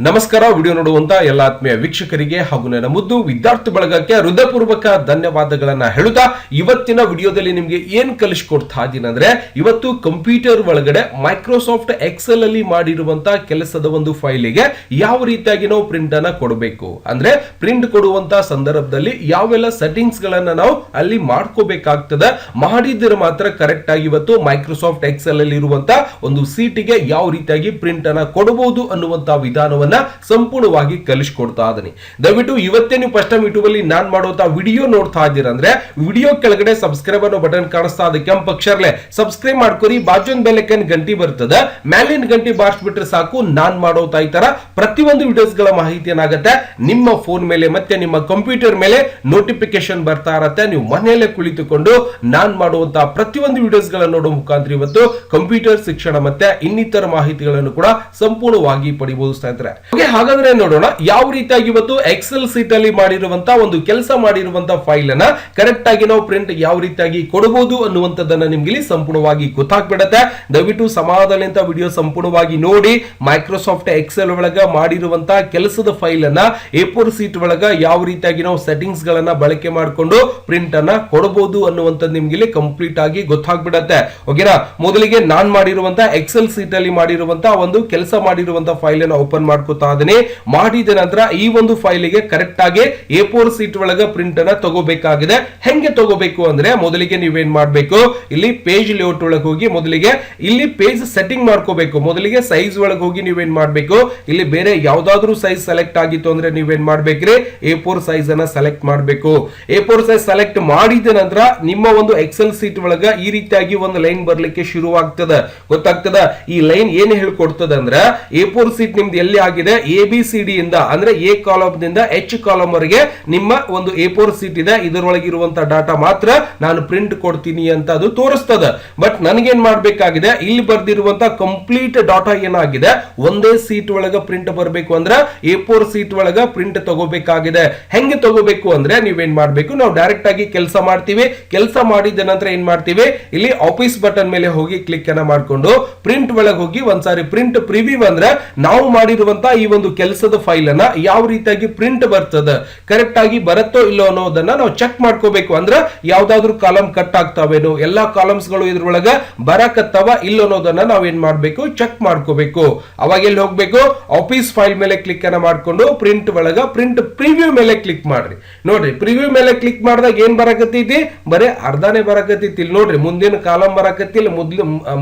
ನಮಸ್ಕಾರ. ವಿಡಿಯೋ ನೋಡುವಂತ ಎಲ್ಲ ಆತ್ಮೀಯ ವೀಕ್ಷಕರಿಗೆ ಹಾಗೂ ನನ್ನ ಮುದ್ದು ವಿದ್ಯಾರ್ಥಿ ಬಳಗಕ್ಕೆ ಹೃದಯಪೂರ್ವಕ ಧನ್ಯವಾದಗಳನ್ನ ಹೇಳುತ್ತಾ ಇವತ್ತಿನ ವಿಡಿಯೋದಲ್ಲಿ ನಿಮ್ಗೆ ಏನ್ ಕಲಿಸ್ಕೊಡ್ತಾ ಇದ್ದೀನಿ ಅಂದ್ರೆ, ಇವತ್ತು ಕಂಪ್ಯೂಟರ್ ಒಳಗಡೆ ಮೈಕ್ರೋಸಾಫ್ಟ್ ಎಕ್ಸೆಲ್ ಅಲ್ಲಿ ಮಾಡಿರುವಂತ ಕೆಲಸದ ಒಂದು ಫೈಲಿಗೆ ಯಾವ ರೀತಿಯಾಗಿ ನಾವು ಪ್ರಿಂಟ್ ಅನ್ನ ಕೊಡಬೇಕು, ಅಂದ್ರೆ ಪ್ರಿಂಟ್ ಕೊಡುವಂತ ಸಂದರ್ಭದಲ್ಲಿ ಯಾವೆಲ್ಲ ಸೆಟ್ಟಿಂಗ್ಸ್ ಗಳನ್ನ ನಾವು ಅಲ್ಲಿ ಮಾಡ್ಕೋಬೇಕಾಗ್ತದೆ, ಮಾಡಿದ್ರೆ ಮಾತ್ರ ಕರೆಕ್ಟ್ ಆಗಿ ಇವತ್ತು ಮೈಕ್ರೋಸಾಫ್ಟ್ ಎಕ್ಸೆಲ್ ಅಲ್ಲಿ ಇರುವಂತ ಒಂದು ಸೀಟಿಗೆ ಯಾವ ರೀತಿಯಾಗಿ ಪ್ರಿಂಟ್ ಅನ್ನ ಕೊಡಬಹುದು ಅನ್ನುವಂತ ವಿಧಾನವನ್ನು ಸಂಪೂರ್ಣವಾಗಿ ಕಲಿಸ್ಕೊಡ್ತಾ ಇದ್ದೀನಿ. ದಯವಿಟ್ಟು ಇವತ್ತೇ ನೀವು ಫಸ್ಟ್ ಟೈಮ್ ಯೂಟ್ಯೂಬ್ ಅಲ್ಲಿ ನಾನ್ ಮಾಡುವಂತ ವಿಡಿಯೋ ನೋಡ್ತಾ ಇದ್ದೀರಾ ಅಂದ್ರೆ ವಿಡಿಯೋ ಕೆಳಗಡೆ ಸಬ್ಸ್ಕ್ರೈಬ್ ಅನ್ನೋ ಬಟನ್ ಕಾಣಿಸ್ತಾ ಇದೆ, ಕೆಂಪು ಅಕ್ಷರಲೆ ಸಬ್ಸ್ಕ್ರೈಬ್ ಮಾಡ್ಕೊರಿ. ಬಾಜುನ್ ಬೆಲ್ ಐಕಾನ್ ಗಂಟಿ ಬರ್ತದೆ, ಮೇಲಿನ ಗಂಟಿ ಬಾರಿಸ್ಬಿಟ್ರೆ ಸಾಕು. ನಾನ್ ಮಾಡೋತಾ ಈ ತರ ಪ್ರತಿಯೊಂದು ವಿಡಿಯೋಸ್ ಗಳ ಮಾಹಿತಿ ಏನಾಗುತ್ತೆ ನಿಮ್ಮ ಫೋನ್ ಮೇಲೆ ಮತ್ತೆ ನಿಮ್ಮ ಕಂಪ್ಯೂಟರ್ ಮೇಲೆ ನೋಟಿಫಿಕೇಶನ್ ಬರ್ತಾ ಇರತ್ತೆ. ನೀವು ಮನೆಯಲ್ಲೇ ಕುಳಿತುಕೊಂಡು ನಾನ್ ಮಾಡುವಂತ ಪ್ರತಿಯೊಂದು ವಿಡಿಯೋಸ್ ಗಳನ್ನ ನೋಡೋ ಮುಖಾಂತರ ಇವತ್ತು ಕಂಪ್ಯೂಟರ್ ಶಿಕ್ಷಣ ಮತ್ತೆ ಇನ್ನಿತರ ಮಾಹಿತಿಗಳನ್ನು ಕೂಡ ಸಂಪೂರ್ಣವಾಗಿ ಪಡಿಬಹುದು ಸ್ನೇಹಿತರೆ. ಹಾಗಾದ್ರೆ ನೋಡೋಣ ಯಾವ ರೀತಿಯಾಗಿ ಇವತ್ತು ಎಕ್ಸೆಲ್ ಸೀಟ್ ಅಲ್ಲಿ ಮಾಡಿರುವಂತ ಒಂದು ಕೆಲಸ ಮಾಡಿರುವಂತ ಫೈಲ್ ಅನ್ನ ಕರೆಕ್ಟ್ ಆಗಿ ನಾವು ಪ್ರಿಂಟ್ ಯಾವ ರೀತಿಯಾಗಿ ಕೊಡಬಹುದು ಅನ್ನುವಂಥದ್ದನ್ನ ನಿಮ್ಗೆ ಇಲ್ಲಿ ಸಂಪೂರ್ಣವಾಗಿ ಗೊತ್ತಾಗ್ಬಿಡತ್ತೆ. ದಯವಿಟ್ಟು ಸಮಾಧಾನದಿಂದ ವಿಡಿಯೋ ಸಂಪೂರ್ಣವಾಗಿ ನೋಡಿ. ಮೈಕ್ರೋಸಾಫ್ಟ್ ಎಕ್ಸೆಲ್ ಒಳಗ ಮಾಡಿರುವಂತ ಕೆಲಸದ ಫೈಲ್ ಅನ್ನ A4 ಸೀಟ್ ಒಳಗ ಯಾವ ರೀತಿಯಾಗಿ ನಾವು ಸೆಟ್ಟಿಂಗ್ಸ್ ಗಳನ್ನ ಬಳಕೆ ಮಾಡಿಕೊಂಡು ಪ್ರಿಂಟ್ ಅನ್ನ ಕೊಡಬಹುದು ಅನ್ನುವಂಥದ್ದು ನಿಮ್ಗೆ ಇಲ್ಲಿ ಕಂಪ್ಲೀಟ್ ಆಗಿ ಗೊತ್ತಾಗ್ಬಿಡತ್ತೆ. ಓಕೆನಾ? ಮೊದಲಿಗೆ ನಾನ್ ಮಾಡಿರುವಂತ ಎಕ್ಸೆಲ್ ಸೀಟ್ ಅಲ್ಲಿ ಮಾಡಿರುವಂತ ಒಂದು ಕೆಲಸ ಮಾಡಿರುವಂತ ಫೈಲ್ ಅನ್ನ ಓಪನ್ ಮಾಡ್ಕೋತಾ ಇದೀನಿ. ಮಾಡಿದ ನಂತರ ಈ ಒಂದು ಫೈಲಿಗೆ ಕರೆಕ್ಟ್ ಆಗಿ A4 ಸೀಟ್ ಒಳಗ ಪ್ರಿಂಟ್ ಅನ್ನ ತಗೋಬೇಕಾಗಿದೆ. ಹೆಂಗೆ ತಗೋಬೇಕು ಅಂದ್ರೆ ಮೊದಲಿಗೆ ನೀವೇನ್ ಮಾಡ್ಬೇಕು, ಇಲ್ಲಿ ಪೇಜ್ ಲೇಔಟ್ ಒಳಗೆ ಹೋಗಿ ಮೊದಲಿಗೆ ಇಲ್ಲಿ ಪೇಜ್ ಸೆಟ್ಟಿಂಗ್ ಮಾಡ್ಕೋಬೇಕು. ಮೊದಲಿಗೆ ಸೈಜ್ ಒಳಗೆ ಹೋಗಿ ನೀವೇನ್ ಮಾಡ್ಬೇಕು, ಇಲ್ಲಿ ಬೇರೆ ಯಾವ್ದಾದ್ರು ಸೈಜ್ ಸೆಲೆಕ್ಟ್ ಆಗಿತ್ತು ಅಂದ್ರೆ ನೀವೇನ್ ಮಾಡ್ಬೇಕ್ರಿ, A4 ಸೈಜ್ ಅನ್ನ ಸೆಲೆಕ್ಟ್ ಮಾಡ್ಬೇಕು. A4 ಸೈಜ್ ಸೆಲೆಕ್ಟ್ ಮಾಡಿದ ನಂತರ ನಿಮ್ಮ ಒಂದು ಎಕ್ಸೆಲ್ ಸೀಟ್ ಒಳಗ ಈ ರೀತಿಯಾಗಿ ಒಂದು ಲೈನ್ ಬರ್ಲಿಕ್ಕೆ ಶುರುವಾಗ್ತದೆ. ಗೊತ್ತಾಗ್ತದ? ಈ ಲೈನ್ ಏನ್ ಹೇಳ್ಕೊಡ್ತದ ಅಂದ್ರೆ A4 ಸೀಟ್ ನಿಮ್ದು ಎಲ್ಲಿ ಆಗಿದೆ, ABCD ಇಂದ ಅಂದ್ರೆ ಎ ಕಾಲಮ್ ದಿಂದ H ಕಾಲಮ್ ವರೆಗೆ ನಿಮ್ಮ ಒಂದು A4 ಸೀಟ್ ಇದೆ. ಇದರೊಳಗೆ ಇರುವಂತ ಡಾಟಾ ಮಾತ್ರ ನಾನು ಪ್ರಿಂಟ್ ಕೊಡ್ತೀನಿ ಅಂತ ಅದು ತೋರಿಸ್ತದೆ. ಬಟ್ ನನಗೇನ್ ಮಾಡ್ಬೇಕಾಗಿದೆ, ಇಲ್ಲಿ ಬರ್ದಿರುವಂತ ಕಂಪ್ಲೀಟ್ ಡಾಟಾ ಏನಾಗಿದೆ ಒಂದೇ ಸೀಟ್ ಒಳಗ ಪ್ರಿಂಟ್ ಬರಬೇಕು ಅಂದ್ರೆ A4 ಸೀಟ್ ಒಳಗ ಪ್ರಿಂಟ್ ತಗೋಬೇಕಾಗಿದೆ. ಹೆಂಗೆ ತಗೋಬೇಕು ಅಂದ್ರೆ ನೀವೇನ್ ಮಾಡ್ಬೇಕು, ನಾವು ಡೈರೆಕ್ಟ್ ಆಗಿ ಕೆಲಸ ಮಾಡ್ತೀವಿ. ಕೆಲಸ ಮಾಡಿದ ನಂತರ ಏನ್ ಮಾಡ್ತೀವಿ, ಇಲ್ಲಿ ಆಫೀಸ್ ಬಟನ್ ಮೇಲೆ ಹೋಗಿ ಕ್ಲಿಕ್ ಅನ್ನ ಮಾಡ್ಕೊಂಡು ಪ್ರಿಂಟ್ ಒಳಗೆ ಹೋಗಿ ಒಂದ್ಸಾರಿ ಪ್ರಿಂಟ್ ಪ್ರಿವ್ಯೂ ಅಂದ್ರೆ ನಾವು ಮಾಡಿರುವಂತ ಈ ಒಂದು ಕೆಲಸದ ಫೈಲ್ ಅನ್ನ ಯಾವ ರೀತಿಯಾಗಿ ಪ್ರಿಂಟ್ ಬರ್ತದೆ, ಕರೆಕ್ಟ್ ಆಗಿ ಬರುತ್ತೋ ಇಲ್ಲೋ ಅನ್ನೋದನ್ನ ನಾವು ಚೆಕ್ ಮಾಡ್ಕೋಬೇಕು. ಅಂದ್ರೆ ಯಾವ್ದಾದ್ರು ಕಾಲಮ್ ಕಟ್ ಆಗ್ತಾವೇನೋ, ಎಲ್ಲಾ ಕಾಲಮ್ಸ್ ಗಳು ಇದ್ರೊಳಗ ಬರಕತ್ತವ ಇಲ್ಲೋ ಅನ್ನೋದನ್ನ ನಾವೇನ್ ಮಾಡ್ಬೇಕು, ಚೆಕ್ ಮಾಡ್ಕೋಬೇಕು. ಅವಾಗ ಎಲ್ಲಿ ಹೋಗ್ಬೇಕು, ಆಫೀಸ್ ಫೈಲ್ ಮೇಲೆ ಕ್ಲಿಕ್ ಅನ್ನ ಮಾಡ್ಕೊಂಡು ಪ್ರಿಂಟ್ ಒಳಗ ಪ್ರಿಂಟ್ ಪ್ರಿವ್ಯೂ ಮೇಲೆ ಕ್ಲಿಕ್ ಮಾಡ್ರಿ. ನೋಡ್ರಿ, ಪ್ರಿವ್ಯೂ ಮೇಲೆ ಕ್ಲಿಕ್ ಮಾಡಿದಾಗ ಏನ್ ಬರಕತ್ತೈತಿ, ಬರೀ ಅರ್ಧನೇ ಬರಕತ್ತೈತಿ. ಇಲ್ಲಿ ನೋಡ್ರಿ, ಮುಂದಿನ ಕಾಲಮ್ ಬರಕತ್ತಿಲ್ಲ,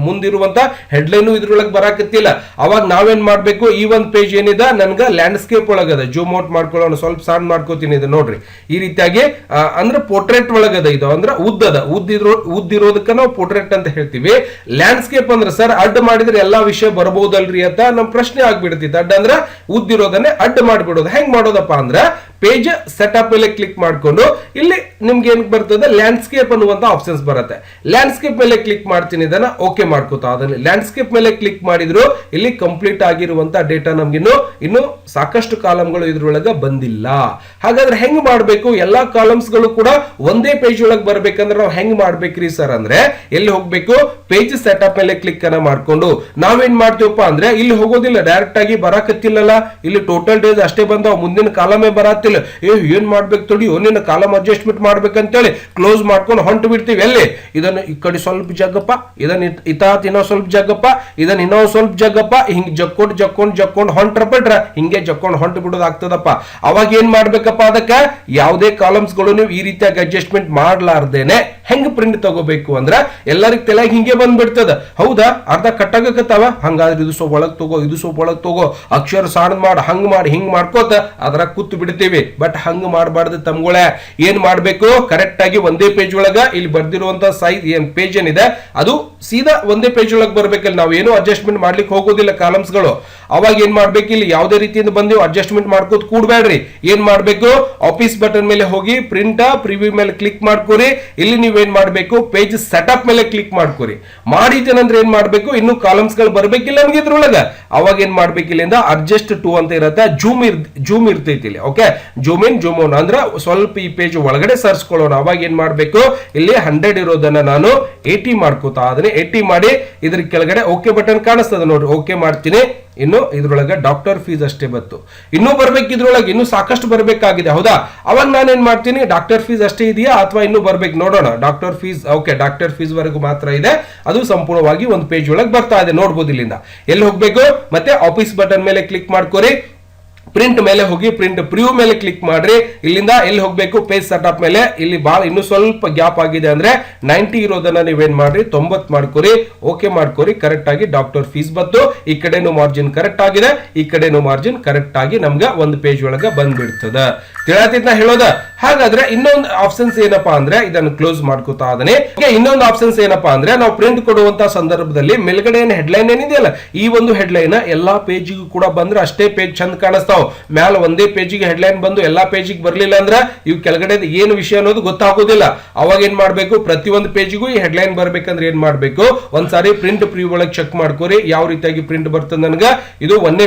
ಮುಂದಿರುವಂತ ಹೆಡ್ಲೈನ್ ಇದ್ರೊಳಗೆ ಬರಕತ್ತಿಲ್ಲ. ಅವಾಗ ನಾವೇನ್ ಮಾಡ್ಬೇಕು, ಈ ಒಂದು ಪೇಜ್ ಏನಿದೆ ನನ್ಗ ಲ್ಯಾಂಡ್ಸ್ಕೇಪ್ ಒಳಗದ, ಜೂಮ್ ಔಟ್ ಮಾಡ್ಕೊಳ್ಳೋಣ, ಸ್ವಲ್ಪ ಸಣ್ಣ ಮಾಡ್ಕೋತೀನಿ. ಇದು ನೋಡ್ರಿ, ಈ ರೀತಿಯಾಗಿ ಅಂದ್ರೆ ಪೋರ್ಟ್ರೇಟ್ ಒಳಗದ. ಇದು ಅಂದ್ರೆ ಉದ್ದಿರೋದಕ್ಕ ನಾವು ಪೋರ್ಟ್ರೇಟ್ ಅಂತ ಹೇಳ್ತೀವಿ. ಲ್ಯಾಂಡ್ಸ್ಕೇಪ್ ಅಂದ್ರೆ ಸರ್ ಅಡ್ಡ ಮಾಡಿದ್ರೆ ಎಲ್ಲಾ ವಿಷಯ ಬರಬಹುದಲ್ರಿ ಅಂತ ನಮ್ ಪ್ರಶ್ನೆ ಆಗ್ಬಿಡ್ತಿತ್ತು. ಅಡ್ಡ ಅಂದ್ರೆ ಉದ್ದಿರೋದನ್ನೇ ಅಡ್ಡ ಮಾಡ್ಬಿಡೋದು. ಹೆಂಗ್ ಮಾಡೋದಪ್ಪ ಅಂದ್ರೆ ಪೇಜ್ ಸೆಟಪ್ ಮೇಲೆ ಕ್ಲಿಕ್ ಮಾಡ್ಕೊಂಡು ಇಲ್ಲಿ ನಿಮ್ಗೆ ಏನ್ ಬರ್ತದೆ, ಲ್ಯಾಂಡ್ಸ್ಕೇಪ್ ಅನ್ನುವಂತ ಆಪ್ಷನ್ಸ್ ಬರುತ್ತೆ. ಲ್ಯಾಂಡ್ಸ್ಕೇಪ್ ಮೇಲೆ ಕ್ಲಿಕ್ ಮಾಡ್ತೀನಿ, ಇದನ್ನ ಓಕೆ ಮಾಡ್ಕೋತಾ. ಅದನ್ನ ಲ್ಯಾಂಡ್ಸ್ಕೇಪ್ ಮೇಲೆ ಕ್ಲಿಕ್ ಮಾಡಿದ್ರು ಇಲ್ಲಿ ಕಂಪ್ಲೀಟ್ ಆಗಿರುವಂತ ಡೇಟಾ ನಮ್ಗಿನ್ನು ಸಾಕಷ್ಟು ಕಾಲಮ್ಗಳು ಇದ್ರೊಳಗ ಬಂದಿಲ್ಲ. ಹಾಗಾದ್ರೆ ಹೆಂಗ್ ಮಾಡ್ಬೇಕು, ಎಲ್ಲಾ ಕಾಲಮ್ಸ್ ಗಳು ಕೂಡ ಒಂದೇ ಪೇಜ್ ಒಳಗೆ ಬರ್ಬೇಕಂದ್ರೆ ನಾವು ಹೆಂಗ್ ಮಾಡ್ಬೇಕ್ರಿ ಸರ್ ಅಂದ್ರೆ ಎಲ್ಲಿ ಹೋಗ್ಬೇಕು, ಪೇಜ್ ಸೆಟಪ್ ಮೇಲೆ ಕ್ಲಿಕ್ ಅನ್ನ ಮಾಡ್ಕೊಂಡು ನಾವೇನ್ ಮಾಡ್ತೀವಪ್ಪ ಅಂದ್ರೆ ಇಲ್ಲಿ ಹೋಗೋದಿಲ್ಲ, ಡೈರೆಕ್ಟ್ ಆಗಿ ಬರಾಕತ್ತಿಲ್ಲಲ್ಲ, ಇಲ್ಲಿ ಟೋಟಲ್ ಡೇಸ್ ಅಷ್ಟೇ ಬಂದಾವ, ಮುಂದಿನ ಕಾಲಮೇ ಬರತ್ತಿಲ್ಲ. ಏನ್ ಮಾಡ್ಬೇಕು ತಡಿ, ಒಂದಿನ ಕಾಲಮ್ ಅಡ್ಜಸ್ಟ್ಮೆಂಟ್ ಮಾಡ್ಬೇಕಂತೇಳಿ ಕ್ಲೋಸ್ ಮಾಡ್ಕೊಂಡು ಹೊಂಟು ಬಿಡ್ತೀವಿ. ಎಲ್ಲಿ ಇದನ್ನ ಈ ಕಡೆ ಸ್ವಲ್ಪ ಜಾಗಪ್ಪ, ಇದನ್ನ ಇನ್ನೋ ಸ್ವಲ್ಪ ಜಾಗಪ್ಪ, ಇದನ್ನ ಇನ್ನೋ ಸ್ವಲ್ಪ ಜಾಗಪ್ಪ, ಹಿಂಗ್ ಜಕ್ಕೊಂಡು ಹೊಂಟ್ರಪಟ್ರ ಹಿಂಗೆ ಜಕ್ಕೊಂಡು ಹೊಂಟು ಬಿಡೋದಾಗ್ತದಪ್ಪ. ಅವಾಗ ಏನ್ ಮಾಡ್ಬೇಕಪ್ಪ, ಅದಕ್ಕೆ ಯಾವುದೇ ಕಾಲಮ್ಸ್ ಗಳು ನೀವು ಈ ರೀತಿಯಾಗಿ ಅಡ್ಜಸ್ಟ್ಮೆಂಟ್ ಮಾಡ್ಲಾರ್ದೇನೆ ಹೆಂಗ್ ಪ್ರಿಂಟ್ ತಗೋಬೇಕು ಅಂದ್ರೆ ಎಲ್ಲರಿಗ ತಲೆಗೆ ಹಿಂಗೆ ಬಂದ್ಬಿಡ್ತದ. ಹೌದಾ, ಅರ್ಧ ಕಟ್ಟಾಗಕತ್ತಾವ, ಹಂಗಾದ್ರೆ ಇದು ಸ್ವಲ್ಪ ಒಳಗ್ ತಗೋ, ಇದು ಸ್ವಲ್ಪ ಒಳಗ್ ತಗೋ, ಅಕ್ಷರ ಸಣ್ಣ ಮಾಡಿ, ಹಂಗ್ ಮಾಡಿ, ಹಿಂಗ್ ಮಾಡ್ಕೋತ ಅದ್ರ ಕೂತು ಬಿಡ್ತೀವಿ. ಬಟ್ ಹಂಗ್ ಮಾಡಬಾರ್ದು ತಮ್ಗಳೇ. ಏನ್ ಮಾಡ್ಬೇಕು, ಕರೆಕ್ಟ್ ಆಗಿ ಒಂದೇ ಪೇಜ್ ಒಳಗ ಇಲ್ಲಿ ಬರ್ದಿರುವಂತ ಸೈಜ್ ಏನ್ ಪೇಜ್ ಏನಿದೆ ಅದು ಸೀದಾ ಒಂದೇ ಪೇಜ್ ಒಳಗೆ ಬರ್ಬೇಕಲ್ಲ, ನಾವು ಏನು ಅಡ್ಜಸ್ಟ್ಮೆಂಟ್ ಮಾಡ್ಲಿಕ್ಕೆ ಹೋಗೋದಿಲ್ಲ ಕಾಲಮ್ಸ್ ಗಳು. ಅವಾಗ ಏನ್ ಮಾಡ್ಬೇಕು, ಇಲ್ಲಿ ಯಾವುದೇ ರೀತಿಯಿಂದ ಬಂದಿವ್ ಅಡ್ಜಸ್ಟ್ಮೆಂಟ್ ಮಾಡ್ಕೋತ ಕೂಡ್ಬೇಡ್ರಿ. ಏನ್ ಮಾಡ್ಬೇಕು, ಆಫೀಸ್ ಬಟನ್ ಮೇಲೆ ಹೋಗಿ ಪ್ರಿಂಟ್ ಪ್ರಿವ್ಯೂ ಮೇಲೆ ಕ್ಲಿಕ್ ಮಾಡ್ಕೋರಿ. ಇಲ್ಲಿ ನೀವೇನ್ ಮಾಡ್ಬೇಕು, ಪೇಜ್ ಸೆಟಪ್ ಮೇಲೆ ಕ್ಲಿಕ್ ಮಾಡ್ಕೋರಿ. ಮಾಡಿದ್ದೇನಂದ್ರೆ ಏನ್ ಮಾಡ್ಬೇಕು, ಇನ್ನು ಕಾಲಮ್ಸ್ ಗಳು ಬರ್ಬೇಕಿಲ್ಲ ನಮ್ಗೆ ಇದ್ರೊಳಗ. ಅವಾಗ ಏನ್ ಮಾಡ್ಬೇಕು, ಇಲ್ಲಿಂದ ಅಡ್ಜಸ್ಟ್ ಟು ಅಂತ ಇರತ್ತೆ, ಜೂಮ್ ಇರ್ತೈತಿ ಇಲ್ಲಿ. ಓಕೆ, ಜೂಮ್ ಇನ್ ಜೂಮ್ ಔನ್ ಅಂದ್ರೆ ಸ್ವಲ್ಪ ಈ ಪೇಜ್ ಒಳಗಡೆ ಸರ್ಸ್ಕೊಳ್ಳೋಣ. ಅವಾಗ ಏನ್ ಮಾಡ್ಬೇಕು, ಇಲ್ಲಿ 100 ಇರೋದನ್ನ ನಾನು 80 ಮಾಡ್ಕೋತಾ ಅದನ್ನ 80 ಮಾಡಿ ಇದ್ರ ಕೆಳಗಡೆ ಓಕೆ ಬಟನ್ ಕಾಣಿಸ್ತದೆ ನೋಡ್ರಿ, ಓಕೆ ಮಾಡ್ತೀನಿ. ಇನ್ನು ಇದ್ರೊಳಗೆ ಡಾಕ್ಟರ್ ಫೀಸ್ ಅಷ್ಟೇ ಬತ್ತು, ಇನ್ನೂ ಬರ್ಬೇಕು ಇದ್ರೊಳಗೆ, ಇನ್ನೂ ಸಾಕಷ್ಟು ಬರ್ಬೇಕಾಗಿದೆ. ಹೌದಾ, ಅವಾಗ ನಾನೇನ್ ಮಾಡ್ತೀನಿ, ಡಾಕ್ಟರ್ ಫೀಸ್ ಅಷ್ಟೇ ಇದೆಯಾ ಅಥವಾ ಇನ್ನೂ ಬರ್ಬೇಕು ನೋಡೋಣ. Doctor fees okay, doctor fees ವರೆಗೂ ಮಾತ್ರ ಇದೆ, ಅದು ಸಂಪೂರ್ಣವಾಗಿ ಒಂದು ಪೇಜ್ ಒಳಗೆ ಬರ್ತಾ ಇದೆ ನೋಡ್ಬೋದು. ಇಲ್ಲಿಂದ ಎಲ್ಲಿ ಹೋಗ್ಬೇಕು, ಮತ್ತೆ ಆಫೀಸ್ ಬಟನ್ ಮೇಲೆ ಕ್ಲಿಕ್ ಮಾಡ್ಕೋರಿ, ಪ್ರಿಂಟ್ ಮೇಲೆ ಹೋಗಿ ಪ್ರಿಂಟ್ ಪ್ರಿವ್ಯೂ ಮೇಲೆ ಕ್ಲಿಕ್ ಮಾಡ್ರಿ. ಇಲ್ಲಿಂದ ಎಲ್ಲಿ ಹೋಗ್ಬೇಕು, ಪೇಜ್ ಸೆಟಪ್ ಮೇಲೆ. ಇಲ್ಲಿ ಬಾಳ ಇನ್ನು ಸ್ವಲ್ಪ ಗ್ಯಾಪ್ ಆಗಿದೆ ಅಂದ್ರೆ 90 ಇರೋದನ್ನ ನೀವೇನ್ ಮಾಡ್ರಿ 90 ಮಾಡ್ಕೋರಿ, ಓಕೆ ಮಾಡ್ಕೋರಿ. ಕರೆಕ್ಟ್ ಆಗಿ ಡಾಕ್ಟರ್ ಫೀಸ್ ಬತ್ತು, ಈ ಕಡೆನೂ ಮಾರ್ಜಿನ್ ಕರೆಕ್ಟ್ ಆಗಿದೆ, ಈ ಕಡೆನೂ ಮಾರ್ಜಿನ್ ಕರೆಕ್ಟ್ ಆಗಿ ನಮ್ಗೆ ಒಂದು ಪೇಜ್ ಒಳಗ ಬಂದ್ಬಿಡ್ತದ. ತಿಳತಿದ್ನ ಹೇಳೋದ. ಹಾಗಾದ್ರೆ ಇನ್ನೊಂದು ಆಪ್ಷನ್ಸ್ ಏನಪ್ಪಾ ಅಂದ್ರೆ ಇದನ್ನು ಕ್ಲೋಸ್ ಮಾಡ್ಕೋತಾ ಅದನೆ. ಇನ್ನೊಂದು ಆಪ್ಷನ್ಸ್ ಏನಪ್ಪಾ ಅಂದ್ರೆ ನಾವು ಪ್ರಿಂಟ್ ಕೊಡುವಂತ ಸಂದರ್ಭದಲ್ಲಿ ಮೇಲ್ಗಡೆ ಏನ್ ಹೆಡ್ಲೈನ್ ಏನಿದೆಯಲ್ಲ, ಈ ಒಂದು ಹೆಡ್ಲೈನ್ ಎಲ್ಲಾ ಪೇಜಿಗೂ ಕೂಡ ಬಂದ್ರೆ ಅಷ್ಟೇ ಪೇಜ್ ಚಂದ ಕಾಣಿಸ್ತಾವ. ಮ್ಯಾಲ ಒಂದೇ ಪೇಜಿಗೆ ಹೆಡ್ಲೈನ್ ಬಂದು ಎಲ್ಲಾ ಪೇಜಿಗೆ ಬರ್ಲಿಲ್ಲ ಅಂದ್ರೆ ಇವ್ ಕೆಳಗಡೆ ಏನು ವಿಷಯ ಅನ್ನೋದು ಗೊತ್ತಾಗೋದಿಲ್ಲ. ಅವಾಗ ಏನ್ ಮಾಡ್ಬೇಕು, ಪ್ರತಿಯೊಂದು ಪೇಜಿಗೂ ಈ ಹೆಡ್ಲೈನ್ ಬರ್ಬೇಕಂದ್ರೆ ಏನ್ ಮಾಡ್ಬೇಕು, ಒಂದ್ಸಾರಿ ಪ್ರಿಂಟ್ ಪ್ರಿವ್ಯೂ ಒಳಗೆ ಚೆಕ್ ಮಾಡ್ಕೋರಿ ಯಾವ ರೀತಿಯಾಗಿ ಪ್ರಿಂಟ್ ಬರ್ತದೆ. ನನಗ ಇದು ಒಂದೇ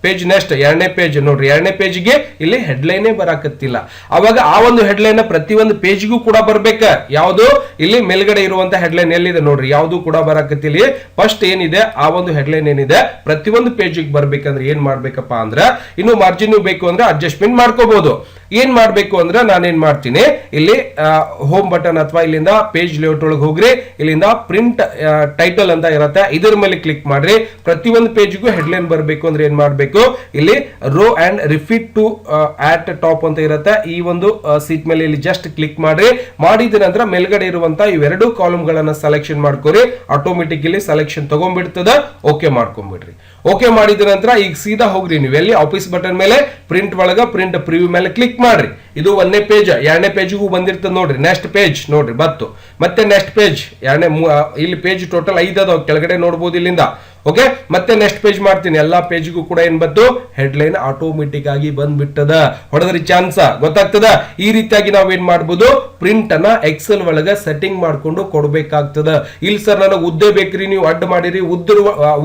ಪೇಜ್ ನೆಕ್ಸ್ಟ್ ಎರಡನೇ ಪೇಜ್ ನೋಡ್ರಿ, ಎರಡನೇ ಪೇಜ್ಗೆ ಇಲ್ಲಿ ಹೆಡ್ಲೈನೇ ಬರಾಕತ್ತಿಲ್ಲ. ಅವಾಗ ಆ ಒಂದು ಹೆಡ್ಲೈನ್ ಪ್ರತಿಯೊಂದು ಪೇಜ್ಗೂ ಕೂಡ ಬರ್ಬೇಕ. ಯಾವುದು ಇಲ್ಲಿ ಮೇಲ್ಗಡೆ ಇರುವಂತ ಹೆಡ್ಲೈನ್ ಎಲ್ಲಿದೆ ನೋಡ್ರಿ, ಯಾವುದು ಕೂಡ ಬರಾಕತ್ತಿಲ್ಲ. ಫಸ್ಟ್ ಏನಿದೆ ಆ ಒಂದು ಹೆಡ್ಲೈನ್ ಏನಿದೆ ಪ್ರತಿಯೊಂದು ಪೇಜಿಗೆ ಬರ್ಬೇಕಂದ್ರೆ ಏನ್ ಮಾಡ್ಬೇಕಪ್ಪ ಅಂದ್ರ, ಇನ್ನು ಮಾರ್ಜಿನ್ ಬೇಕು ಅಂದ್ರೆ ಅಡ್ಜಸ್ಟ್ಮೆಂಟ್ ಮಾಡ್ಕೋಬಹುದು. ಏನ್ ಮಾಡ್ಬೇಕು ಅಂದ್ರೆ ನಾನೇನ್ ಮಾಡ್ತೀನಿ, ಇಲ್ಲಿ ಹೋಮ್ ಬಟನ್ ಅಥವಾ ಇಲ್ಲಿಂದ ಪೇಜ್ ಲೇಔಟ್ ಒಳಗೆ ಹೋಗ್ರಿ, ಇಲ್ಲಿಂದ ಪ್ರಿಂಟ್ ಟೈಟಲ್ ಅಂತ ಇರುತ್ತೆ, ಇದ್ರ ಮೇಲೆ ಕ್ಲಿಕ್ ಮಾಡ್ರಿ. ಪ್ರತಿಯೊಂದು ಪೇಜ್ಗೂ ಹೆಡ್ಲೈನ್ ಬರಬೇಕು ಅಂದ್ರೆ ಏನ್ ಮಾಡ್ಬೇಕು, ಇಲ್ಲಿ row and repeat to at top ಅಂತ ಇರುತ್ತೆ, ಈ ಒಂದು ಸೀಟ್ ಮೇಲೆ ಇಲ್ಲಿ ಜಸ್ಟ್ ಕ್ಲಿಕ್ ಮಾಡ್ರಿ. ಮಾಡಿದ ನಂತರ ಮೇಲ್ಗಡೆ ಇರುವಂತ ಇವೆರಡು ಕಾಲಮ್ ಗಳನ್ನ ಸೆಲೆಕ್ಷನ್ ಮಾಡ್ಕೋರಿ, ಆಟೋಮೆಟಿಕ್ ಇಲ್ಲಿ ಸೆಲೆಕ್ಷನ್ ತಗೊಂಡ್ಬಿಡ್ತದ. ಓಕೆ ಮಾಡ್ಕೊಂಡ್ಬಿಡ್ರಿ. ಓಕೆ ಮಾಡಿದ ನಂತರ ಈಗ ಸೀದಾ ಹೋಗ್ರಿ ನೀವು ಎಲ್ಲಿ ಆಫೀಸ್ ಬಟನ್ ಮೇಲೆ ಪ್ರಿಂಟ್ ಒಳಗ ಪ್ರಿಂಟ್ ಪ್ರಿವ್ಯೂ ಮೇಲೆ ಕ್ಲಿಕ್ ಮಾಡ್ರಿ. ಇದು ಒಂದನೇ ಪೇಜ್, ಎರಡನೇ ಪೇಜ್ಗೂ ಬಂದಿರ್ತದೆ ನೋಡ್ರಿ. ನೆಕ್ಸ್ಟ್ ಪೇಜ್ ನೋಡ್ರಿ ಬತ್ತು, ಮತ್ತೆ ನೆಕ್ಸ್ಟ್ ಪೇಜ್ ಎರಡನೇ ಇಲ್ಲಿ ಪೇಜ್ ಟೋಟಲ್ 5 ಅದಾವ ಕೆಳಗಡೆ ನೋಡ್ಬೋದು ಇಲ್ಲಿಂದ. ಓಕೆ, ಮತ್ತೆ ನೆಕ್ಸ್ಟ್ ಪೇಜ್ ಮಾಡ್ತೀನಿ, ಎಲ್ಲಾ ಪೇಜ್ಗೂ ಕೂಡ ಏನ್ ಬಂತು, ಹೆಡ್ಲೈನ್ ಆಟೋಮೆಟಿಕ್ ಆಗಿ ಬಂದ್ಬಿಟ್ಟದ. ಹೊಡೆದ್ರಿ ಚಾನ್ಸ್ ಗೊತ್ತಾಗ್ತದ. ಈ ರೀತಿಯಾಗಿ ನಾವ್ ಏನ್ ಮಾಡ್ಬೋದು, ಪ್ರಿಂಟ್ ಅನ್ನ ಎಕ್ಸೆಲ್ ಒಳಗ ಸೆಟ್ಟಿಂಗ್ ಮಾಡ್ಕೊಂಡು ಕೊಡ್ಬೇಕಾಗ್ತದ. ಇಲ್ಲಿ ಸರ್ ನನಗೆ ಉದ್ದೇ ಬೇಕ್ರಿ, ನೀವು ಅಡ್ಡ ಮಾಡಿರಿ,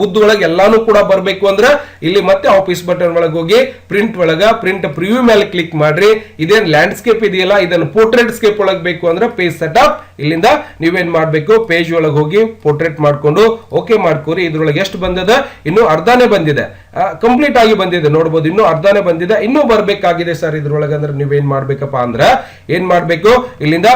ಉದ್ದ ಒಳಗೆ ಎಲ್ಲಾನು ಕೂಡ ಬರ್ಬೇಕು ಅಂದ್ರ ಇಲ್ಲಿ ಮತ್ತೆ ಆಫೀಸ್ ಬಟನ್ ಒಳಗೆ ಹೋಗಿ ಪ್ರಿಂಟ್ ಒಳಗ ಪ್ರಿಂಟ್ ಪ್ರಿವ್ಯೂ ಮೇಲೆ ಕ್ಲಿಕ್ ಮಾಡ್ರಿ. ಇದೇನ್ ಲ್ಯಾಂಡ್ಸ್ಕೇಪ್ ಇದೆಯಲ್ಲ, ಇದನ್ನು ಪೋರ್ಟ್ರೇಟ್ ಸ್ಕೇಪ್ ಒಳಗೆ ಬೇಕು ಅಂದ್ರೆ ಪೇಜ್ ಸೆಟಪ್, ಇಲ್ಲಿಂದ ನೀವೇನ್ ಮಾಡ್ಬೇಕು, ಪೇಜ್ ಒಳಗೆ ಹೋಗಿ ಪೋರ್ಟ್ರೇಟ್ ಮಾಡ್ಕೊಂಡು ಓಕೆ ಮಾಡ್ಕೋರಿ. ಇದ್ರೊಳಗೆ ಎಷ್ಟು ಬಂದದ, ಇನ್ನು ಅರ್ಧನೇ ಬಂದಿದೆ, ಕಂಪ್ಲೀಟ್ ಆಗಿ ಬಂದಿದೆ ನೋಡ್ಬೋದು, ಇನ್ನು ಅರ್ಧನೇ ಬಂದಿದೆ, ಇನ್ನೂ ಬರ್ಬೇಕಾಗಿದೆ ಸರ್ ಇದ್ರೊಳಗೆ ಅಂದ್ರೆ ನೀವೇನ್ ಮಾಡ್ಬೇಕಪ್ಪ ಅಂದ್ರ ಏನ್ ಮಾಡ್ಬೇಕು, ಇಲ್ಲಿಂದ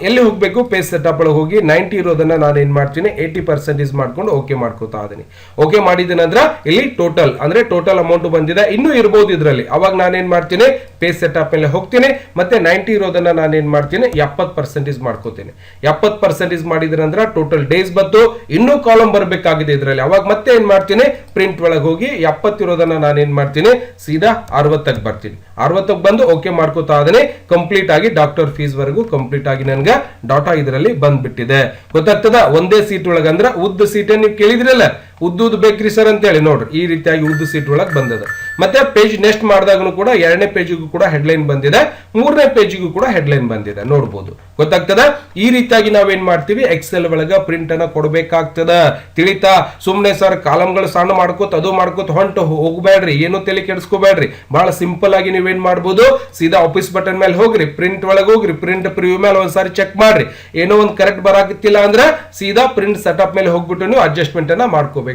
ಎಲ್ಲಿ ಹೋಗ್ಬೇಕು, ಪೇಜ್ ಸೆಟಪ್ ಒಳಗೆ ಹೋಗಿ 90 ಇರೋದನ್ನ ನಾನು ಏನ್ ಮಾಡ್ತೀನಿ 80% ಮಾಡ್ಕೊಂಡು ಓಕೆ ಮಾಡ್ಕೋತಾ ಇದೀನಿ. ಓಕೆ ಮಾಡಿದ ನಂತರ ಇಲ್ಲಿ ಟೋಟಲ್ ಅಂದ್ರೆ ಟೋಟಲ್ ಅಮೌಂಟ್ ಬಂದಿದೆ, ಇನ್ನೂ ಇರಬಹುದು ಇದ್ರಲ್ಲಿ. ಅವಾಗ ನಾನೇನ್ ಮಾಡ್ತೀನಿ, ಪೇಜ್ ಸೆಟಪ್ ಮೇಲೆ ಹೋಗ್ತೀನಿ, ಮತ್ತೆ 90 ಇರೋದನ್ನ ನಾನು ಏನ್ ಮಾಡ್ತೀನಿ 70% ಮಾಡ್ಕೋತೀನಿ. 70% ಮಾಡಿದ ನಂತರ ಟೋಟಲ್ ಡೇಸ್ ಬಂತು, ಇನ್ನೂ ಕಾಲಮ್ ಬರ್ಬೇಕಾಗಿದೆ ಇದ್ರಲ್ಲಿ. ಅವಾಗ ಮತ್ತೆ ಏನ್ ಮಾಡ್ತೀನಿ, ಪ್ರಿಂಟ್ ಒಳಗೆ ಹೋಗಿ 70 ಇರೋದನ್ನ ನಾನು ಏನ್ ಮಾಡ್ತೀನಿ ಸೀದಾ 60ಕ್ಕೆ ಬರ್ತೀನಿ. 60ಕ್ಕೆ ಬಂದು ಓಕೆ ಮಾಡ್ಕೋತಾ ಇದೀನಿ. ಕಂಪ್ಲೀಟ್ ಆಗಿ ಡಾಕ್ಟರ್ ಫೀಸ್ ವರೆಗೂ ಕಂಪ್ಲೀಟ್ ಆಗಿ ನನ್ಗೆ ಡಾಟಾ ಇದರಲ್ಲಿ ಬಂದ್ಬಿಟ್ಟಿದೆ. ಗೊತ್ತಾಗ್ತದ. ಒಂದೇ ಸೀಟ್ ಒಳಗೆ ಅಂದ್ರೆ ಉದ್ದ ಸೀಟ್ ನೀವು ಕೇಳಿದ್ರಲ್ಲ, ಉದ್ದುದ್ ಬೇಕ್ರಿ ಸರ್ ಅಂತ ಹೇಳಿ ನೋಡ್ರಿ, ಈ ರೀತಿಯಾಗಿ ಉದ್ದ ಸೀಟ್ ಒಳಗೆ ಬಂದದ. ಮತ್ತೆ ಪೇಜ್ ನೆಕ್ಸ್ಟ್ ಮಾಡಿದಾಗೂ ಕೂಡ ಎರಡನೇ ಪೇಜಿಗೂ ಕೂಡ ಹೆಡ್ಲೈನ್ ಬಂದಿದೆ, ಮೂರನೇ ಪೇಜಿಗೂ ಕೂಡ ಹೆಡ್ಲೈನ್ ಬಂದಿದೆ ನೋಡ್ಬೋದು. ಗೊತ್ತಾಗ್ತದ. ಈ ರೀತಿಯಾಗಿ ನಾವೇನ್ ಮಾಡ್ತೀವಿ, ಎಕ್ಸೆಲ್ ಒಳಗ ಪ್ರಿಂಟ್ ಅನ್ನ ಕೊಡ್ಬೇಕಾಗ್ತದ. ತಿಳಿತಾ. ಸುಮ್ನೆ ಸರ್ ಕಾಲಮ್ಗಳು ಸಣ್ಣ ಮಾಡ್ಕೋತ ಅದು ಮಾಡ್ಕೋತ ಹೊಂಟು ಹೋಗ್ಬೇಡ್ರಿ, ಏನು ತಲೆ ಕೆಡಿಸ್ಕೋಬೇಡ್ರಿ. ಬಹಳ ಸಿಂಪಲ್ ಆಗಿ ನೀವೇನ್ ಮಾಡ್ಬೋದು, ಸೀದಾ ಆಫೀಸ್ ಬಟನ್ ಮೇಲೆ ಹೋಗ್ರಿ, ಪ್ರಿಂಟ್ ಒಳಗೆ ಹೋಗ್ರಿ, ಪ್ರಿಂಟ್ ಪ್ರಿವ್ಯೂ ಮೇಲೆ ಒಂದ್ಸಾರಿ ಚೆಕ್ ಮಾಡ್ರಿ. ಏನೋ ಒಂದು ಕರೆಕ್ಟ್ ಬರಾಕತ್ತಿಲ್ಲ ಅಂದ್ರೆ ಸೀದಾ ಪ್ರಿಂಟ್ ಸೆಟಪ್ ಮೇಲೆ ಹೋಗ್ಬಿಟ್ಟು ನೀವು ಅಡ್ಜಸ್ಟ್ಮೆಂಟ್ ಅನ್ನ ಮಾಡ್ಕೋಬೇಕು.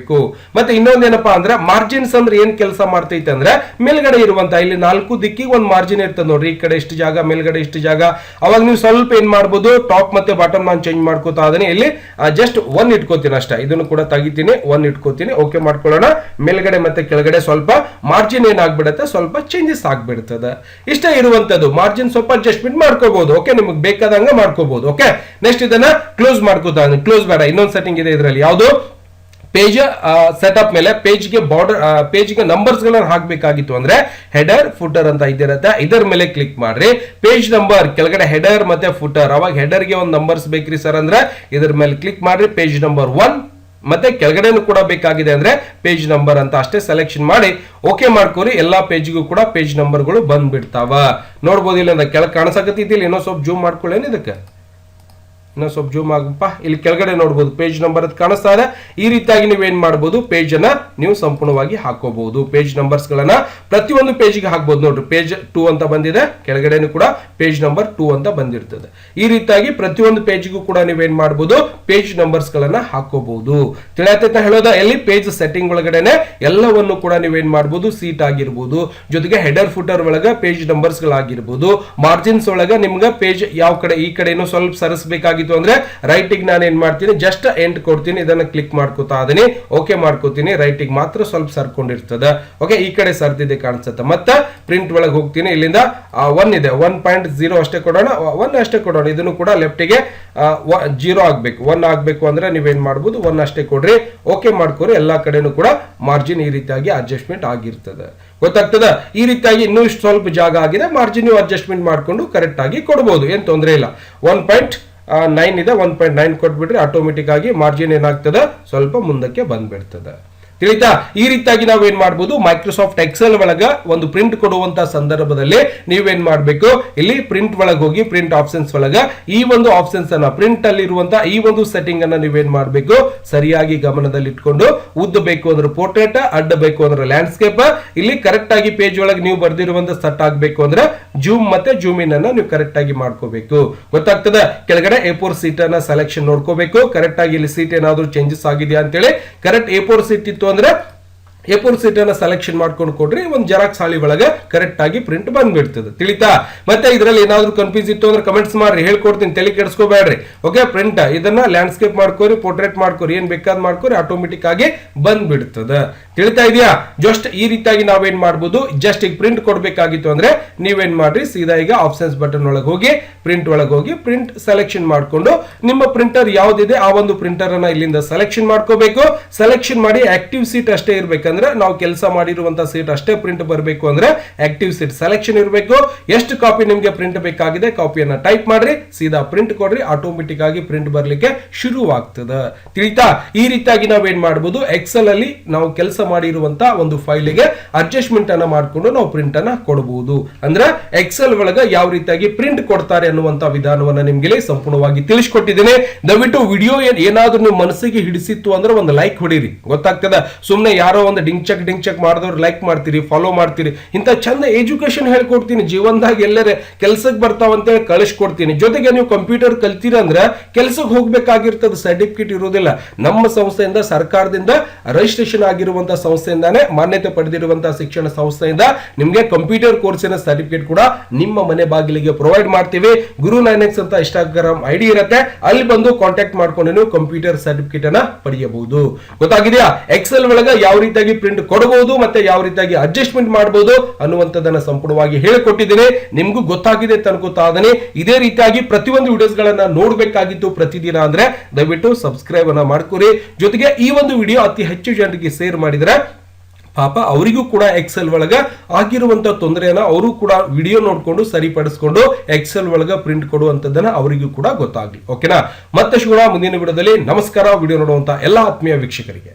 ಮತ್ತೆ ಇನ್ನೊಂದೇನಪ್ಪಾ ಅಂದ್ರೆ ಮಾರ್ಜಿನ್ಸ್ ಅಂದ್ರೆ ಏನ್ ಕೆಲಸ ಮಾಡ್ತೈತೆ ಅಂದ್ರೆ, ಮೇಲ್ಗಡೆ ಇರುವಂತ ಇಲ್ಲಿ 4 ದಿಕ್ಕಿಗೆ ಒಂದು ಮಾರ್ಜಿನ್ ಇರ್ತದೆ ನೋಡ್ರಿ, ಈ ಕಡೆ ಇಷ್ಟು ಜಾಗ, ಮೇಲ್ಗಡೆ ಇಷ್ಟು ಜಾಗ. ಅವಾಗ ನೀವು ಸ್ವಲ್ಪ ಏನ್ ಮಾಡ್ಬೋದು, ಟಾಪ್ ಮತ್ತೆ ಬಾಟಮ್ ನಾನು ಚೇಂಜ್ ಮಾಡ್ಕೋತಾ ಇದೀನಿ. ಇಲ್ಲಿ ಜಸ್ಟ್ 1 ಇಟ್ಕೋತೀನಿ ಅಷ್ಟೇ, ಇದನ್ನು ಕೂಡ ತೆಗಿತೀನಿ, 1 ಇಟ್ಕೋತೀನಿ. ಓಕೆ ಮಾಡ್ಕೊಳ್ಳೋಣ. ಮೇಲ್ಗಡೆ ಮತ್ತೆ ಕೆಳಗಡೆ ಸ್ವಲ್ಪ ಮಾರ್ಜಿನ್ ಏನಾಗ್ಬಿಡುತ್ತೆ, ಸ್ವಲ್ಪ ಚೇಂಜಸ್ ಆಗ್ಬಿಡ್ತದೆ. ಇಷ್ಟ ಇರುವಂತದ್ದು ಮಾರ್ಜಿನ್ ಸ್ವಲ್ಪ ಅಡ್ಜಸ್ಟ್ಮೆಂಟ್ ಮಾಡ್ಕೋಬಹುದು. ಓಕೆ, ನಿಮಗೆ ಬೇಕಾದಂಗ ಮಾಡ್ಕೋಬಹುದು. ಓಕೆ, ನೆಕ್ಸ್ಟ್ ಇದನ್ನ ಕ್ಲೋಸ್ ಮಾಡ್ಕೋತಾ ಇದೀನಿ. ಕ್ಲೋಸ್ ಬೇಡ, ಇನ್ನೊಂದು ಸೆಟ್ಟಿಂಗ್ ಇದೆ ಇದರಲ್ಲಿ. ಯಾವುದು, ಪೇಜ್ ಸೆಟಪ್ ಮೇಲೆ ಪೇಜ್ಗೆ ಬಾರ್ಡರ್, ಪೇಜ್ಗೆ ನಂಬರ್ಸ್ ಗಳನ್ನ ಹಾಕಬೇಕಾಗಿತ್ತು ಅಂದ್ರೆ ಹೆಡರ್ ಫುಟರ್ ಅಂತ ಇದಿರುತ್ತೆ, ಇದರ ಮೇಲೆ ಕ್ಲಿಕ್ ಮಾಡ್ರಿ. ಪೇಜ್ ನಂಬರ್ ಕೆಳಗಡೆ ಹೆಡರ್ ಮತ್ತೆ ಫುಟರ್, ಅವಾಗ ಹೆಡರ್ಗೆ ಒಂದು ನಂಬರ್ಸ್ ಬೇಕ್ರಿ ಸರ್ ಅಂದ್ರೆ ಇದರ ಮೇಲೆ ಕ್ಲಿಕ್ ಮಾಡ್ರಿ. ಪೇಜ್ ನಂಬರ್ 1 ಮತ್ತೆ ಕೆಳಗಡೆನೂ ಕೂಡ ಬೇಕಾಗಿದೆ ಅಂದ್ರೆ ಪೇಜ್ ನಂಬರ್ ಅಂತ ಅಷ್ಟೇ ಸೆಲೆಕ್ಷನ್ ಮಾಡಿ ಓಕೆ ಮಾಡ್ಕೋರಿ. ಎಲ್ಲಾ ಪೇಜ್ಗೂ ಕೂಡ ಪೇಜ್ ನಂಬರ್ಗಳು ಬಂದ್ಬಿಡ್ತಾವ ನೋಡ್ಬೋದು. ಇಲ್ಲ ಕೆಳಗೆ ಕಾಣಿಸಕತ್ತಿದ್ದಿಲ್ಲ, ಇನ್ನೂ ಸ್ವಲ್ಪ ಜೂಮ್ ಮಾಡ್ಕೊಳ್ಳೇನು ಇದಕ್ಕೆ. ಇನ್ನು ಸ್ವಲ್ಪ ಜೂಮ್ ಆಗಪ್ಪ, ಇಲ್ಲಿ ಕೆಳಗಡೆ ನೋಡಬಹುದು ಪೇಜ್ ನಂಬರ್ ಕಾಣಿಸ್ತಾ ಇದೆ. ಈ ರೀತಿಯಾಗಿ ನೀವೇನ್ ಮಾಡಬಹುದು, ಪೇಜ್ ಅನ್ನ ನೀವು ಸಂಪೂರ್ಣವಾಗಿ ಹಾಕೋಬಹುದು. ಪೇಜ್ ನಂಬರ್ಸ್ ಗಳನ್ನ ಪ್ರತಿಯೊಂದು ಪೇಜ್ಗೆ ಹಾಕಬಹುದು. ನೋಡ್ರಿ ಪೇಜ್ 2 ಅಂತ ಬಂದಿದೆ, ಕೆಳಗಡೆನೂ ಕೂಡ ಪೇಜ್ ನಂಬರ್ 2 ಅಂತ ಬಂದಿರ್ತದೆ. ಈ ರೀತಿಯಾಗಿ ಪ್ರತಿಯೊಂದು ಪೇಜ್ಗೂ ಕೂಡ ನೀವೇನ್ ಮಾಡಬಹುದು, ಪೇಜ್ ನಂಬರ್ಸ್ ಗಳನ್ನ ಹಾಕೋಬಹುದು. ತಿಳಿಯತ್ತೆ ಹೇಳೋದ, ಎಲ್ಲಿ ಪೇಜ್ ಸೆಟ್ಟಿಂಗ್ ಒಳಗಡೆನೆ ಎಲ್ಲವನ್ನು ಕೂಡ ನೀವೇನ್ ಮಾಡಬಹುದು, ಸೀಟ್ ಆಗಿರ್ಬೋದು, ಜೊತೆಗೆ ಹೆಡರ್ ಫುಟರ್ ಒಳಗ ಪೇಜ್ ನಂಬರ್ಸ್ ಗಳಾಗಿರ್ಬೋದು, ಮಾರ್ಜಿನ್ಸ್ ಒಳಗ ನಿಮ್ಗೆ ಪೇಜ್ ಯಾವ ಕಡೆ ಈ ಕಡೆನೂ ಸ್ವಲ್ಪ ಸರಿಸಬೇಕಾಗಿತ್ತು ಅಂದ್ರೆ ರೈಟಿಗೆ ನಾನು ಏನ್ ಮಾಡ್ತೀನಿ, ಜಸ್ಟ್ ಎಂಡ್ ಕೊಡ್ತೀನಿ, ಇದನ್ನ ಕ್ಲಿಕ್ ಮಾಡ್ಕೋತಾ ಅದೀನಿ, ಓಕೆ ಮಾಡ್ಕೋತೀನಿ. ರೈಟಿಗೆ ಮಾತ್ರ ಸ್ವಲ್ಪ ಸರ್ಕೊಂಡಿರ್ತದೆ. ಓಕೆ, ಈ ಕಡೆ ಸರ್ದಿದೆ ಕಾಣಿಸುತ್ತೆ. ಮತ್ತೆ ಪ್ರಿಂಟ್ ಒಳಗೆ ಹೋಗ್ತೀನಿ, ಇಲ್ಲಿಂದ 1 ಇದೆ, 1.0 ಅಷ್ಟೇ ಕೊಡೋಣ, 1 ಅಷ್ಟೇ ಕೊಡೋಣ. ಇದನ್ನು ಕೂಡ ಲೆಫ್ಟಿಗೆ 0 ಆಗ್ಬೇಕು, 1 ಆಗ್ಬೇಕು ಅಂದ್ರೆ ನೀವೇನ್ ಮಾಡ್ಬೋದು, 1 ಅಷ್ಟೇ ಕೊಡ್ರಿ, ಓಕೆ ಮಾಡ್ಕೊರಿ. ಎಲ್ಲಾ ಕಡೆನೂ ಕೂಡ ಮಾರ್ಜಿನ್ ಈ ರೀತಿಯಾಗಿ ಅಡ್ಜಸ್ಟ್ಮೆಂಟ್ ಆಗಿರ್ತದೆ. ಗೊತ್ತಾಗ್ತದ? ಈ ರೀತಿಯಾಗಿ ಇನ್ನೂ ಸ್ವಲ್ಪ ಜಾಗ ಆಗಿದೆ, ಮಾರ್ಜಿನ್ ನೀವು ಅಡ್ಜಸ್ಟ್ಮೆಂಟ್ ಮಾಡ್ಕೊಂಡು ಕರೆಕ್ಟ್ ಆಗಿ ಕೊಡಬಹುದು, ಏನ್ ತೊಂದರೆ ಇಲ್ಲ. 1.9 ಇದೆ, 1.9 ಕೊಟ್ಬಿಟ್ರೆ ಆಟೋಮೆಟಿಕ್ ಆಗಿ ಮಾರ್ಜಿನ್ ಏನಾಗ್ತದೆ, ಸ್ವಲ್ಪ ಮುಂದಕ್ಕೆ ಬಂದ್ಬಿಡ್ತದೆ. ತಿಳಿತಾ? ಈ ರೀತಿಯಾಗಿ ನಾವು ಏನ್ ಮಾಡಬಹುದು, ಮೈಕ್ರೋಸಾಫ್ಟ್ ಎಕ್ಸೆಲ್ ಒಳಗ ಒಂದು ಪ್ರಿಂಟ್ ಕೊಡುವಂತ ಸಂದರ್ಭದಲ್ಲಿ ನೀವೇನ್ ಮಾಡಬೇಕು, ಇಲ್ಲಿ ಪ್ರಿಂಟ್ ಒಳಗೆ ಹೋಗಿ ಪ್ರಿಂಟ್ ಆಪ್ಷನ್ಸ್ ಒಳಗ ಈ ಒಂದು ಆಪ್ಷನ್ಸ್ ಅನ್ನ, ಪ್ರಿಂಟ್ ಅಲ್ಲಿ ಇರುವಂತ ಈ ಒಂದು ಸೆಟ್ಟಿಂಗ್ ಅನ್ನ ನೀವೇನ್ ಮಾಡಬೇಕು, ಸರಿಯಾಗಿ ಗಮನದಲ್ಲಿ ಇಟ್ಕೊಂಡು, ಉದ್ದ ಬೇಕು ಅಂದ್ರೆ ಪೋರ್ಟ್ರೇಟ್, ಅಡ್ಡ ಬೇಕು ಅಂದ್ರೆ ಲ್ಯಾಂಡ್ಸ್ಕೇಪ್, ಇಲ್ಲಿ ಕರೆಕ್ಟ್ ಆಗಿ ಪೇಜ್ ಒಳಗೆ ನೀವು ಬರ್ದಿರುವಂತ ಸೆಟ್ ಆಗ್ಬೇಕು ಅಂದ್ರೆ ಜೂಮ್ ಮತ್ತೆ ಜೂಮ್ ಇನ್ ಅನ್ನ ನೀವು ಕರೆಕ್ಟ್ ಆಗಿ ಮಾಡ್ಕೋಬೇಕು. ಗೊತ್ತಾಗ್ತದ? ಕೆಳಗಡೆ A4 ಸೀಟ್ ಅನ್ನ ಸೆಲೆಕ್ಷನ್ ನೋಡ್ಕೋಬೇಕು, ಕರೆಕ್ಟ್ ಆಗಿ ಇಲ್ಲಿ ಸೀಟ್ ಏನಾದ್ರು ಚೇಂಜಸ್ ಆಗಿದೆಯಾ ಅಂತೇಳಿ. ಕರೆಕ್ಟ್ A4 ಸೀಟ್ ಇತ್ತು ಅಂದ್ರೆ A4 ಸೀಟ್ ಅನ್ನ ಸೆಲೆಕ್ಷನ್ ಮಾಡ್ಕೊಂಡು ಕೊಡ್ರಿ, ಒಂದು ಜೆರಾಕ್ಸ್ ಹಾಳಿ ಒಳಗೆ ಕರೆಕ್ಟ್ ಆಗಿ ಪ್ರಿಂಟ್ ಬಂದ್ಬಿಡ್ತದೆ. ತಿಳಿತಾ? ಮತ್ತೆ ಇದರಲ್ಲಿ ಏನಾದ್ರು ಕನ್ಫ್ಯೂಸ್ ಇತ್ತು ಅಂದ್ರೆ ಕಮೆಂಟ್ಸ್ ಮಾಡ್ರಿ, ಹೇಳ್ಕೊಡ್ತೀನಿ, ತಲೆ ಕೆಡಿಸ್ಕೋಬೇಡ್ರಿ. ಓಕೆ, ಪ್ರಿಂಟ್ ಇದನ್ನ ಲ್ಯಾಂಡ್ಸ್ಕೇಪ್ ಮಾಡ್ಕೋರಿ, ಪೋರ್ಟ್ರೇಟ್ ಮಾಡ್ಕೋರಿ, ಏನ್ ಬೇಕಾದ್ ಮಾಡ್ಕೋರಿ, ಆಟೋಮೆಟಿಕ್ ಆಗಿ ಬಂದ್ಬಿಡ್ತದೆ. ತಿಳಿತಾ ಇದೆಯಾ? ಜಸ್ಟ್ ಈ ರೀತಿಯಾಗಿ ನಾವೇನ್ ಮಾಡ್ಬೋದು, ಜಸ್ಟ್ ಈಗ ಪ್ರಿಂಟ್ ಕೊಡ್ಬೇಕಾಗಿತ್ತು ಅಂದ್ರೆ ನೀವೇನ್ ಮಾಡ್ರಿ, ಸೀದಾ ಈಗ ಆಪ್ಷನ್ಸ್ ಬಟನ್ ಒಳಗೆ ಹೋಗಿ ಪ್ರಿಂಟ್ ಒಳಗೆ ಹೋಗಿ ಪ್ರಿಂಟ್ ಸೆಲೆಕ್ಷನ್ ಮಾಡ್ಕೊಂಡು ನಿಮ್ಮ ಪ್ರಿಂಟರ್ ಯಾವ್ದಿದೆ ಆ ಒಂದು ಪ್ರಿಂಟರ್ ಅನ್ನ ಇಲ್ಲಿಂದ ಸೆಲೆಕ್ಷನ್ ಮಾಡ್ಕೋಬೇಕು. ಸೆಲೆಕ್ಷನ್ ಮಾಡಿ ಆಕ್ಟಿವ್ ಸೀಟ್ ಅಷ್ಟೇ ಇರ್ಬೇಕಂದ್ರೆ, ನಾವು ಕೆಲಸ ಮಾಡಿರುವಂತ ಸೀಟ್ ಅಷ್ಟೇ ಪ್ರಿಂಟ್ ಬರಬೇಕು ಅಂದ್ರೆ ಆಕ್ಟಿವ್ ಸೀಟ್ ಸೆಲೆಕ್ಷನ್ ಇರಬೇಕು. ಎಷ್ಟು ಕಾಪಿ ನಿಮ್ಗೆ ಪ್ರಿಂಟ್ ಬೇಕಾಗಿದೆ ಕಾಪಿಯನ್ನ ಟೈಪ್ ಮಾಡ್ರಿ, ಸೀದಾ ಪ್ರಿಂಟ್ ಕೊಡ್ರಿ, ಆಟೋಮೆಟಿಕ್ ಆಗಿ ಪ್ರಿಂಟ್ ಬರ್ಲಿಕ್ಕೆ ಶುರುವಾಗ್ತದೆ. ತಿಳಿತಾ? ಈ ರೀತಿಯಾಗಿ ನಾವೇನ್ ಮಾಡಬಹುದು, ಎಕ್ಸೆಲ್ ಅಲ್ಲಿ ನಾವು ಕೆಲಸ ಮಾಡಿರುವಂತ ಒಂದು ಫೈಲಿಗೆ ಅಡ್ಜಸ್ಟ್ಮೆಂಟ್ ಅನ್ನ ಮಾಡ್ಕೊಂಡು ನಾವು ಪ್ರಿಂಟ್ ಅನ್ನ ಕೊಡಬಹುದು. ಅಂದ್ರೆ ಎಕ್ಸೆಲ್ ಒಳಗ ಯಾವ ರೀತಿಯಾಗಿ ಪ್ರಿಂಟ್ ಕೊಡ್ತಾರೆ ಅನ್ನುವಂತ ವಿಧಾನವನ್ನ ನಿಮ್ಗೆ ಸಂಪೂರ್ಣವಾಗಿ ತಿಳಿಸ್ಕೊಟ್ಟಿದ್ದೇನೆ. ದಯವಿಟ್ಟು ವಿಡಿಯೋ ಏನಾದ್ರೂ ನಿಮ್ಮ ಮನಸ್ಸಿಗೆ ಹಿಡಿಸಿತ್ತು ಅಂದ್ರೆ ಒಂದು ಲೈಕ್ ಹೊಡೀರಿ. ಗೊತ್ತಾಗ್ತದ? ಸುಮ್ನೆ ಯಾರೋ ಒಂದು ಡಿಂಗ್ ಚೆಕ್ ಮಾಡಿದವ್ರು ಲೈಕ್ ಮಾಡ್ತೀರಿ, ಫಾಲೋ ಮಾಡ್ತೀರಿ. ಇಂತ ಚಂದ ಎಜುಕೇಶನ್ ಹೇಳ್ಕೊಡ್ತೀನಿ, ಜೀವನದಾಗ ಎಲ್ಲರೇ ಕೆಲ್ಸಕ್ಕೆ ಬರ್ತಾವಂತೇಳಿ ಕಳಿಸ್ಕೊಡ್ತೀನಿ. ಜೊತೆಗೆ ನೀವು ಕಂಪ್ಯೂಟರ್ ಕಲ್ತೀರ ಅಂದ್ರೆ ಕೆಲ್ಸಕ್ಕೆ ಹೋಗ್ಬೇಕಾಗಿರ್ತದೆ, ಸರ್ಟಿಫಿಕೇಟ್ ಇರುವುದಿಲ್ಲ. ನಮ್ಮ ಸಂಸ್ಥೆಯಿಂದ, ಸರ್ಕಾರದಿಂದ ರಿಜಿಸ್ಟ್ರೇಷನ್ ಆಗಿರುವಂತಹ ಸಂಸ್ಥೆಯಿಂದಾನೇ ಮಾನ್ಯತೆ ಪಡೆದಿರುವಂತಹ ಶಿಕ್ಷಣ ಸಂಸ್ಥೆಯಿಂದ ನಿಮ್ಗೆ ಕಂಪ್ಯೂಟರ್ ಕೋರ್ಸಿನ ಸರ್ಟಿಫಿಕೇಟ್ ಕೂಡ ನಿಮ್ಮ ಮನೆ ಬಾಗಿಲಿಗೆ ಪ್ರೊವೈಡ್ ಮಾಡ್ತೀವಿ. ಗುರು 9x ಅಂತ ಇನ್ಸ್ಟಾಗ್ರಾಮ್ ಐಡಿ ಇರುತ್ತೆ, ಅಲ್ಲಿ ಬಂದು ಕಾಂಟ್ಯಾಕ್ಟ್ ಮಾಡ್ಕೊಂಡು ನೀವು ಕಂಪ್ಯೂಟರ್ ಸರ್ಟಿಫಿಕೇಟ್ ಅನ್ನ ಪಡೆಯಬಹುದು. ಗೊತ್ತಾಗಿದೆಯಾ? ಎಕ್ಸೆಲ್ ಒಳಗ ಯಾವ ರೀತಿಯಾಗಿ ಪ್ರಿಂಟ್ ಕೊಡಬಹುದು ಮತ್ತೆ ಯಾವ ರೀತಿಯಾಗಿ ಅಡ್ಜಸ್ಟ್ಮೆಂಟ್ ಮಾಡಬಹುದು ಅನ್ನುವಂಥದ್ದನ್ನ ಸಂಪೂರ್ಣವಾಗಿ ಹೇಳಿಕೊಟ್ಟಿದ್ದೇನೆ. ನಿಮ್ಗೂ ಗೊತ್ತಾಗಿದೆ ಅನ್ಕೋತಾ ಇದ್ದೇನೆ. ಇದೇ ರೀತಿಯಾಗಿ ಪ್ರತಿಯೊಂದು ವಿಡಿಯೋಸ್ ಗಳನ್ನ ನೋಡ್ಬೇಕಾಗಿತ್ತು ಪ್ರತಿದಿನ ಅಂದ್ರೆ ದಯವಿಟ್ಟು ಸಬ್ಸ್ಕ್ರೈಬ್ ಅನ್ನ ಮಾಡ್ಕೊರಿ. ಜೊತೆಗೆ ಈ ಒಂದು ವಿಡಿಯೋ ಅತಿ ಹೆಚ್ಚು ಜನರಿಗೆ ಶೇರ್ ಮಾಡಿದ್ರೆ ಪಾಪ ಅವರಿಗೂ ಕೂಡ ಎಕ್ಸೆಲ್ ಒಳಗ ಆಗಿರುವಂತ ತೊಂದರೆಯನ್ನ ಅವರು ಕೂಡ ವಿಡಿಯೋ ನೋಡ್ಕೊಂಡು ಸರಿಪಡಿಸ್ಕೊಂಡು ಎಕ್ಸೆಲ್ ಒಳಗ ಪ್ರಿಂಟ್ ಕೊಡುವಂತದ್ದನ್ನ ಅವರಿಗೂ ಕೂಡ ಗೊತ್ತಾಗ್ಲಿ. ಓಕೆನಾ? ಮತ್ತೆ ಸಿಗೋಣ ಮುಂದಿನ ವಿಡಿಯೋದಲ್ಲಿ. ನಮಸ್ಕಾರ. ವಿಡಿಯೋ ನೋಡುವಂತ ಎಲ್ಲಾ ಆತ್ಮೀಯ ವೀಕ್ಷಕರಿಗೆ.